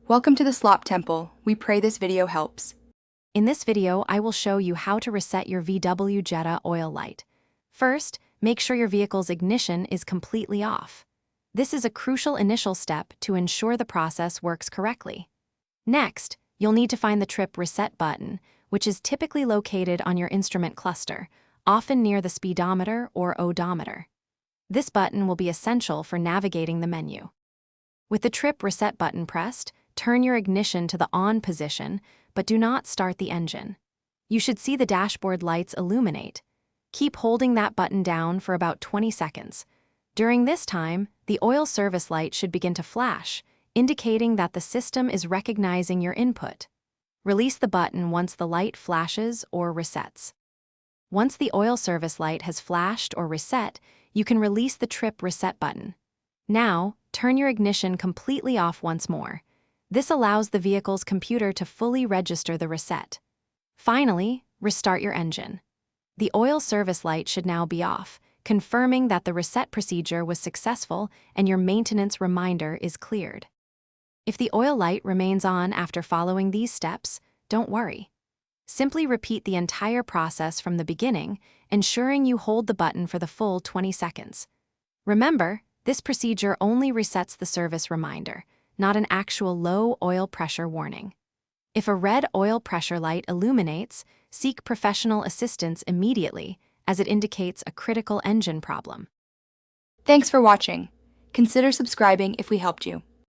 Welcome to the Slop Temple. We pray this video helps. In this video, I will show you how to reset your VW Jetta oil light. First, make sure your vehicle's ignition is completely off. This is a crucial initial step to ensure the process works correctly. Next, you'll need to find the trip reset button, which is typically located on your instrument cluster, often near the speedometer or odometer. This button will be essential for navigating the menu. With the trip reset button pressed, turn your ignition to the on position, but do not start the engine. You should see the dashboard lights illuminate. Keep holding that button down for about 20 seconds. During this time, the oil service light should begin to flash, indicating that the system is recognizing your input. Release the button once the light flashes or resets. Once the oil service light has flashed or reset, you can release the trip reset button. Now, turn your ignition completely off once more. This allows the vehicle's computer to fully register the reset. Finally, restart your engine. The oil service light should now be off, confirming that the reset procedure was successful and your maintenance reminder is cleared. If the oil light remains on after following these steps, don't worry. Simply repeat the entire process from the beginning, ensuring you hold the button for the full 20 seconds. Remember, this procedure only resets the service reminder, not an actual low oil pressure warning. If a red oil pressure light illuminates, seek professional assistance immediately, as it indicates a critical engine problem. Thanks for watching. Consider subscribing if we helped you.